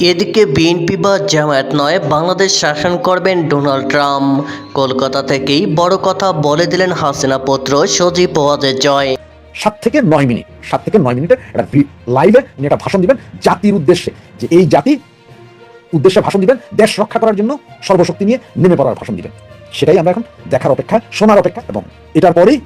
এদিকে বিএনপি বা জামায়াত নয়, বাংলাদেশ শাসন করবেন ডোনাল্ড ট্রাম্প। কলকাতা থেকেই বড় কথা বলে দিলেন হাসিনা পুত্র সজীব ওয়াজেদ জয়। 7 থেকে 9 মিনিটের একটা লাইভে উনি একটা ভাষণ দিবেন জাতির উদ্দেশ্যে, যে এই জাতি উদ্দেশ্যে ভাষণ দিবেন, দেশ রক্ষা করার জন্য সর্বশক্তি নিয়ে নেমে পড়ার ভাষণ দিবেন। সেটাই আমরা এখন দেখার অপেক্ষা, শোনার অপেক্ষা, এবং এটার পরেই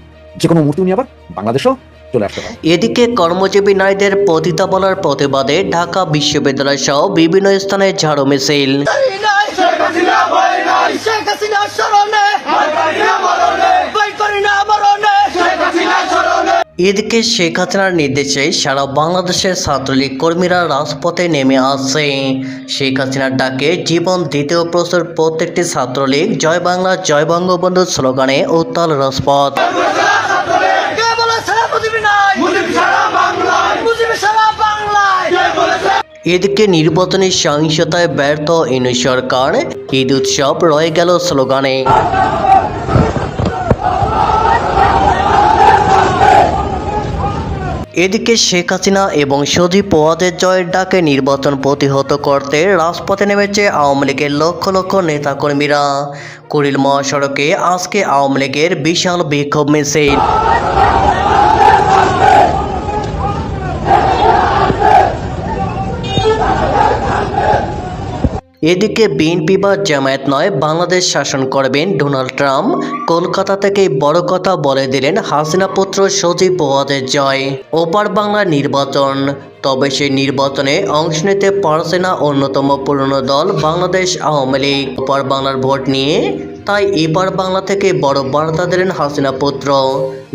যে কোনো মুহূর্তে উনি আবার বাংলাদেশেও চলে আসতে পারেন। এদিকে কর্মজীবী নারীদের পতিতাবলার প্রতিবাদে ঢাকা বিশ্ববিদ্যালয় সহ বিভিন্ন স্থানে ঝাড়ু মিছিল। এদিকে শেখ হাসিনার নির্দেশে সারা বাংলাদেশের ছাত্রলীগ কর্মীরা রাজপথে নেমে আসছে। শেখ হাসিনার ডাকে জীবন দ্বিতীয় প্রস্তুত প্রত্যেকটি ছাত্রলীগ জয় বাংলা জয় বঙ্গবন্ধু স্লোগানে উত্তাল রাজপথ। এদিকে নির্বাচনী সহিংসতায় ব্যর্থ ইউনূস সরকার, ঈদ উৎসব রয়ে গেল স্লোগানে। এদিকে শেখ হাসিনা এবং সজীব ওয়াজেদ জয়ের ডাকে নির্বাচন প্রতিহত করতে রাজপথে নেমেছে আওয়ামী লীগের লক্ষ লক্ষ নেতাকর্মীরা। কুড়িল মহাসড়কে আজকে আওয়ামী লীগের বিশাল বিক্ষোভ মিছিল। এদিকে বিএনপি বা জামায়াত নয়, বাংলাদেশ শাসন করবেন ডোনাল্ড ট্রাম্প। কলকাতা থেকে বড় কথা বলে দিলেন হাসিনা পুত্র সজীব ওয়াজেদ জয়। ওপার বাংলার নির্বাচন, তবে সেই নির্বাচনে অংশ নিতে পারছে না অন্যতম পুরনো দল বাংলাদেশ আওয়ামী লীগ। ওপার বাংলার ভোট নিয়ে তাই এপার বাংলা থেকে বড় বার্তা দিলেন হাসিনা পুত্র।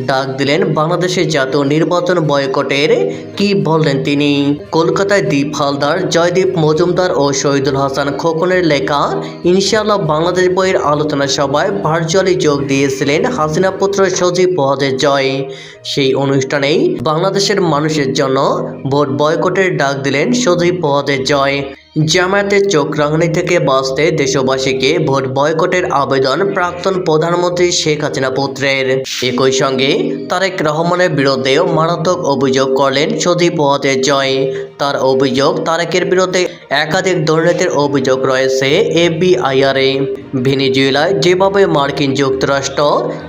ডাক দিলেন বাংলাদেশের জাতীয় নির্বাচন বয়কটের। কি বললেন তিনি? কলকাতায় দীপ হালদার, জয়দীপ মজুমদার ও শহীদুল হাসান খোকনের লেখা ইনশাআল্লাহ বাংলাদেশ বইয়ের আলোচনা সভায় ভার্চুয়ালি যোগ দিয়েছিলেন হাসিনা পুত্র সজীব ওয়াজেদ জয়। সেই অনুষ্ঠানেই বাংলাদেশের মানুষের জন্য ভোট বয়কটের ডাক দিলেন সজীব ওয়াজেদ জয়। জামায়াতের চোখ রাঙানি থেকে বাঁচতে দেশবাসীকে ভোট বয়কটের আবেদন প্রাক্তন প্রধানমন্ত্রী শেখ হাসিনা পুত্রের। একই সঙ্গে তারেক রহমানের বিরুদ্ধেও মারাত্মক অভিযোগ করলেন সজীব ওয়াজেদ জয়। তার অভিযোগ, তারেকের বিরুদ্ধে একাধিক দুর্নীতির অভিযোগ রয়েছে এফবিআইআরে। ভেনেজুয়েলায় যেভাবে মার্কিন যুক্তরাষ্ট্র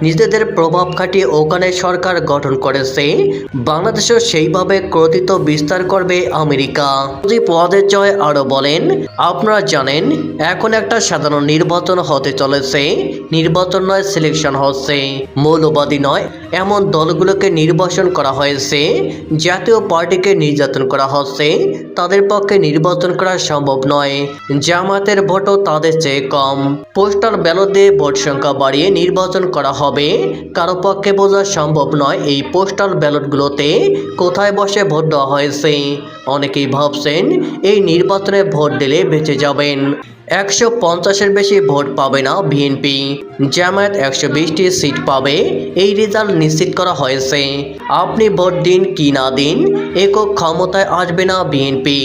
নিজেদের প্রভাব খাটিয়ে ওখানে সরকার গঠন করেছে, বাংলাদেশেও সেইভাবে কর্তৃত্ব বিস্তার করবে আমেরিকা। সজীব ওয়াজেদ জয় আরও বলেন, আপনারা জানেন এখন একটা সাধারণ নির্বাচন হতে চলেছে। নির্বাচন নয়, সিলেকশন হচ্ছে। মৌলবাদী নয় এমন দলগুলোকে নির্বাচন করা হয়েছে। জাতীয় পার্টিকে নির্যাতন করা হচ্ছে, তাদের পক্ষে নির্বাচন করা সম্ভব নয়। জামায়াতের ভোটও তাদের চেয়ে কম। পোস্টাল ব্যালট দিয়ে ভোট সংখ্যা বাড়িয়ে নির্বাচন করা হবে। কারো পক্ষে বোঝা সম্ভব নয় এই পোস্টাল ব্যালটগুলোতে কোথায় বসে ভোট দেওয়া হয়েছে। অনেকেই ভাবছেন এই নির্বাচনে ভোট দিলে বেঁচে যাবেন। 150-এর বেশি ভোট পাবে না বিএনপি, জামায়াত 120টি সিট পাবে। এই রেজাল্ট নিশ্চিত করা হয়েছে। আপনি ভোট দিন কি না দিন, একক ক্ষমতায় আসবে না বিএনপি,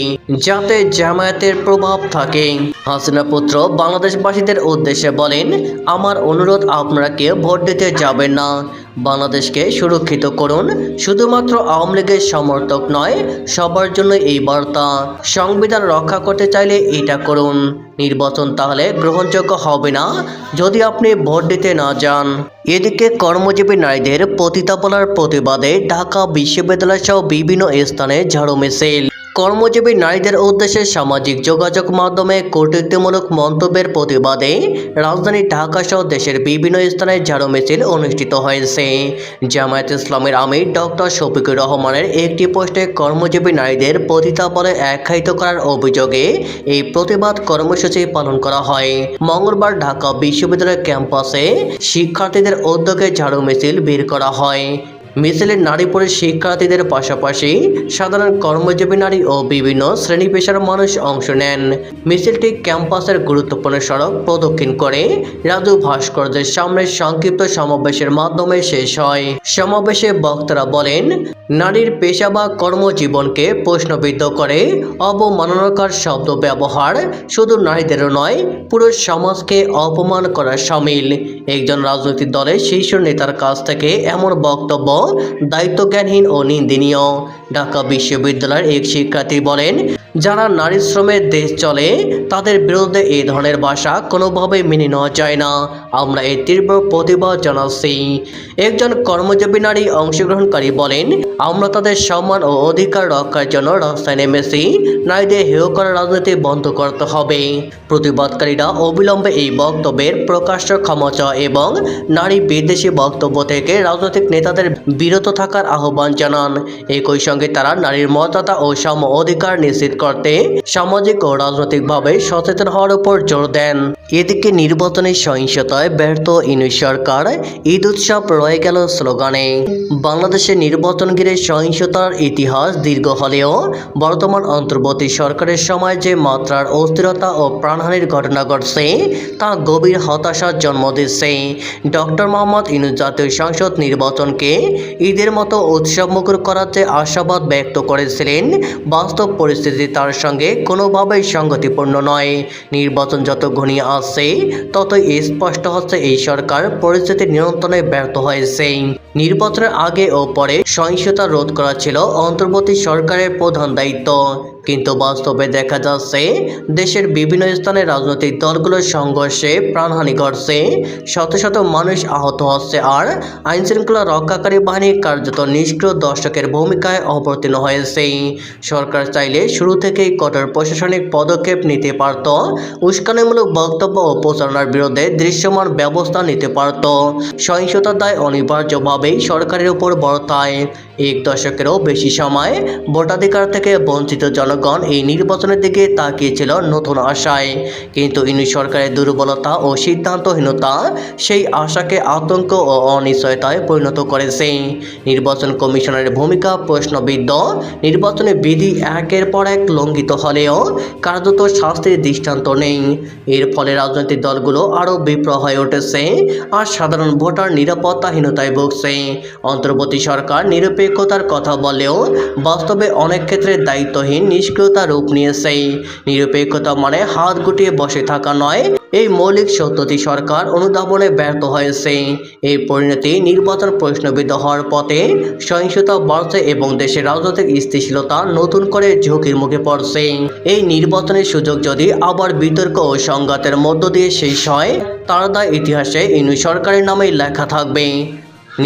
যাতে জামায়াতের প্রভাব থাকে। হাসিনা পুত্র বাংলাদেশবাসীদের উদ্দেশ্যে বলেন, আমার অনুরোধ, আপনারা কেউ ভোট দিতে যাবেন না। বাংলাদেশকে সুরক্ষিত করুন। শুধুমাত্র আওয়ামী লীগের সমর্থক নয়, সবার জন্য এই বার্তা। সংবিধান রক্ষা করতে চাইলে এটা করুন। নির্বাচন তাহলে গ্রহণযোগ্য হবে না যদি আপনি ভোট দিতে না যান। এদিকে কর্মজীবী নারীদের পতিতাবলার প্রতিবাদে ঢাকা বিশ্ববিদ্যালয় সহ বিভিন্ন স্থানে ঝাড়ু মিছিল। কর্মজীবী নারীদের উদ্দেশ্যে সামাজিক যোগাযোগ মাধ্যমে কটূক্তিমূলক মন্তব্যের প্রতিবাদে রাজধানী ঢাকা সহ দেশের বিভিন্ন স্থানে ঝাড়ু মিছিল অনুষ্ঠিত হয়েছে। জামায়াত ইসলামের আমির ডক্টর শফিকুর রহমানের একটি পোস্টে কর্মজীবী নারীদের পতিতাবলে আখ্যায়িত করার অভিযোগে এই প্রতিবাদ কর্মসূচি পালন করা হয়। মঙ্গলবার ঢাকা বিশ্ববিদ্যালয় ক্যাম্পাসে শিক্ষার্থীদের উদ্যোগে ঝাড়ু মিছিল বের করা হয়। মিছিলে নারী পুরুষ শিক্ষার্থীদের পাশাপাশি সাধারণ কর্মজীবী নারী ও বিভিন্ন শ্রেণী পেশার মানুষ অংশ নেন। মিছিলটি ক্যাম্পাসের গুরুত্বপূর্ণ সড়ক প্রদক্ষিণ করে রাজু ভাস্কর্যের সামনে সংক্ষিপ্ত সমাবেশের মাধ্যমে শেষ হয়। সমাবেশে বক্তারা বলেন, নারীর পেশা বা কর্মজীবনকে প্রশ্নবিদ্ধ করে অবমাননাকর শব্দ ব্যবহার শুধু নারীদেরও নয়, পুরো সমাজকে অপমান করার শামিল। একজন রাজনৈতিক দলের শীর্ষ নেতার কাছ থেকে এমন বক্তব্য দায়িত্বজ্ঞানহীন ও নিন্দনীয়। ঢাকা বিশ্ববিদ্যালয়ের এক শিক্ষার্থী বলেন, যারা নারী শ্রমের দেশ চলে তাদের বিরুদ্ধে এই ধরনের ভাষা কোনোভাবেই মেনে নেওয়া যায় না। আমরা এর তীব্র প্রতিবাদ জানাচ্ছি। একজন কর্মজীবী নারী অংশগ্রহণকারী বলেন, আমরা তাদের সম্মান ও অধিকার রক্ষার জন্য রাস্তায় নেমেছি। নারীদের হেয় করার রাজনীতি বন্ধ করতে হবে। প্রতিবাদকারীরা অবিলম্বে এই বক্তব্যের প্রকাশ্য ক্ষমা চাওয়া এবং নারী বিদ্বেষী বক্তব্য থেকে রাজনৈতিক নেতাদের বিরত থাকার আহ্বান জানান। একই সঙ্গে তারা নারীর মর্যাদা ও সম অধিকার নিশ্চিত করতে সামাজিক ও রাজনৈতিকভাবে সচেতন হওয়ার উপর জোর দেন। এদিকে নির্বাচনী সহিংসতায় ব্যর্থ ইউনূস সরকার, ঈদ উৎসব রয়ে গেল স্লোগানে। বাংলাদেশের নির্বাচন ঘিরে সহিংসতার ইতিহাস দীর্ঘ হলেও বর্তমান অন্তর্বর্তী সরকারের সময় যে মাত্রার অস্থিরতা ও প্রাণহানির ঘটনা ঘটছে তা গভীর হতাশার জন্ম দিচ্ছে। ডক্টর মোহাম্মদ ইউনূস জাতীয় সংসদ নির্বাচনকে ঈদের মতো উৎসবমুখর করার যে আশাবাদ ব্যক্ত করেছিলেন, বাস্তব পরিস্থিতি তার সঙ্গে কোনোভাবেই সঙ্গতিপূর্ণ নয়। নির্বাচন যত ঘনিয়ে আসছে ততই স্পষ্ট হচ্ছে এই সরকার পরিস্থিতি নিয়ন্ত্রণে ব্যর্থ হয়েছে। নির্বাচনের আগে ও পরে সহিংসতা রোধ করা ছিল অন্তর্বর্তী সরকারের প্রধান দায়িত্ব, কিন্তু বাস্তবে দেখা যাচ্ছে দেশের বিভিন্ন স্থানে রাজনৈতিক দলগুলোর সংঘর্ষে প্রাণহানি ঘটছে, শত শত মানুষ আহত হচ্ছে, আর আইনশৃঙ্খলা রক্ষাকারী বাহিনী কার্যত নিষ্ক্রিয় দর্শকের ভূমিকায় অবতীর্ণ হয়েছে। সরকার চাইলে শুরু থেকেই কঠোর প্রশাসনিক পদক্ষেপ নিতে পারত, উস্কানিমূলক বক্তব্য ও প্রচারণার বিরুদ্ধে দৃশ্যমান ব্যবস্থা নিতে পারত। সহিংসতার দায় অনিবার্যভাবেই সরকারের উপর বর্তায়। এক দশকেরও বেশি সময় ভোটাধিকার থেকে বঞ্চিত জনগণ এই নির্বাচনের দিকে তাকিয়েছিল নতুন আশায়, কিন্তু ইউনূস সরকারের দুর্বলতা ও সিদ্ধান্তহীনতা সেই আশাকে আতঙ্ক ও অনিশ্চয়তায় পরিণত করেছে। নির্বাচন কমিশনের ভূমিকা প্রশ্নবিদ্ধ। নির্বাচনী বিধি একের পর এক লঙ্ঘিত হলেও কার্যত শাস্তির দৃষ্টান্ত নেই। এর ফলে রাজনৈতিক দলগুলো আরও বিপ্লব হয়ে উঠেছে, আর সাধারণ ভোটার নিরাপত্তাহীনতায় ভুগছে। অন্তর্বর্তী সরকার নিরপেক্ষতার কথা বলেও বাস্তবে অনেক ক্ষেত্রে দায়িত্বহীন নিষ্ক্রিয়তা রূপ নিয়েছে। নিরপেক্ষতা মানে হাত গুটিয়ে বসে থাকা নয়, এই মৌলিক সত্যটি সরকার অনুধাবনে ব্যর্থ হয়েছে। এই পরিণতি নির্বাচন প্রশ্নবিদ্ধ হওয়ার পথে, সহিংসতা বাড়ছে এবং দেশের রাজনৈতিক স্থিতিশীলতা নতুন করে ঝুঁকির মুখে পড়ছে। এই নির্বাচনের সুযোগ যদি আবার বিতর্ক ও সংঘাতের মধ্য দিয়ে শেষ হয়, তার দায় ইতিহাসে ইউনূস সরকারের নামেই লেখা থাকবে।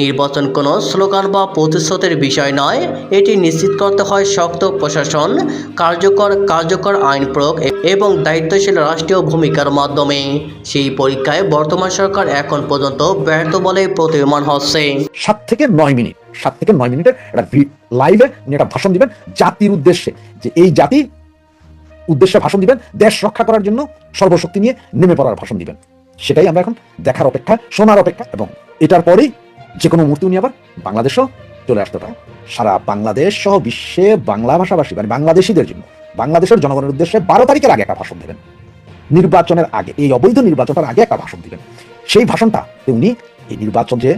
নির্বাচন কোনো স্লোগান বা প্রতিশ্রুতির বিষয় নয়, এটি নিশ্চিত করতে হয় শক্ত প্রশাসন, কার্যকর আইন প্রয়োগ এবং দায়িত্বশীল রাষ্ট্রীয় ভূমিকার মাধ্যমে। সেই পরীক্ষায় বর্তমান সরকার এখন পর্যন্ত ব্যর্থ বলে প্রতীয়মান হচ্ছে। 7 থেকে 9 মিনিটের একটা লাইভে উনি একটা ভাষণ দিবেন জাতির উদ্দেশ্যে, যে এই জাতি উদ্দেশ্যে ভাষণ দিবেন, দেশ রক্ষা করার জন্য সর্বশক্তি নিয়ে নেমে পড়ার ভাষণ দিবেন। সেটাই আমরা এখন দেখার অপেক্ষা, শোনার অপেক্ষা, এবং এটার পরেই যে কোনো মুহূর্তে উনি আবার বাংলাদেশও চলে আসতে পারে। সারা বাংলাদেশ সহ বিশ্বে বাংলা ভাষাভাষী মানে বাংলাদেশিদের জন্য, বাংলাদেশের জনগণের উদ্দেশ্যে 12 তারিখের আগে একটা ভাষণ দেবেন। নির্বাচনের আগে, এই অবৈধ নির্বাচনের আগে একটা ভাষণ দিবেন। সেই ভাষণটা উনি এই নির্বাচন যে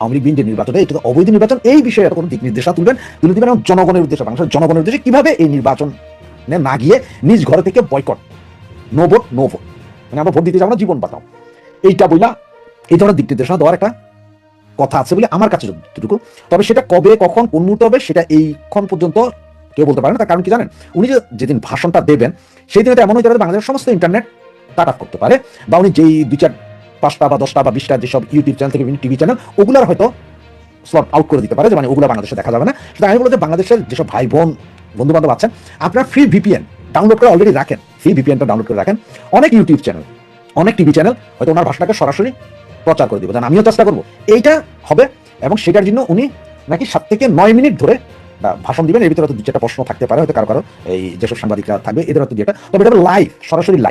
আওয়ামী লীগ যে নির্বাচনে, এটা তো অবৈধ নির্বাচন, এই বিষয়ে কোনো দিক নির্দেশনা তুলে দিবেন এবং জনগণের উদ্দেশ্যে, বাংলাদেশের জনগণের উদ্দেশ্যে কিভাবে এই নির্বাচন না গিয়ে নিজ ঘরে থেকে বয়কট, নো ভোট মানে আমরা ভোট দিতে যাবো না, জীবন বাঁচাও, এইটা বইলা এই ধরনের দিক নির্দেশনা দেওয়ার একটা কথা আছে বলে আমার কাছে যতটুকু। তবে সেটা কবে, কখন, কোন মুহূর্তে হবে সেটা এইক্ষণ পর্যন্ত কেউ বলতে পারে না। তার কারণ কি জানেন, উনি যেদিন ভাষণটা দেবেন সেই দিন এমন হতে পারে বাংলাদেশের সমস্ত ইন্টারনেট কাট অফ করতে পারে, বা উনি যেই 2, 4, 5টা বা 10টা বা 20টা যেসব ইউটিউব চ্যানেল থেকে টিভি চ্যানেল, ওগুলার হয়তো স্লট আউট করে দিতে পারে, যে মানে ওগুলো বাংলাদেশে দেখা যাবে না। সেটা আমি বলতে বাংলাদেশের যেসব ভাই বোন বন্ধু বান্ধব আছেন, আপনার ফ্রি ভিপিএন ডাউনলোড করে অলরেডি রাখেন, ফ্রি ভিপিএনটা ডাউনলোড করে রাখেন। অনেক ইউটিউব চ্যানেল, অনেক টিভি চ্যানেল হয়তো ওনার ভাষাটাকে সরাসরি প্রচার করে দিব, আমিও চেষ্টা করবো এইটা হবে। এবং সেটার জন্য উনি নাকি 7 থেকে 9 মিনিট ধরে ভাষণ দিবেন। এর ভিতরে হয়তো 2-4টা প্রশ্ন থাকতে পারে, হয়তো কারো এই যেসব সাংবাদিকরা থাকবে এদের হয়তো 2টা, তবে এটা লাইভ, সরাসরি লাইভ।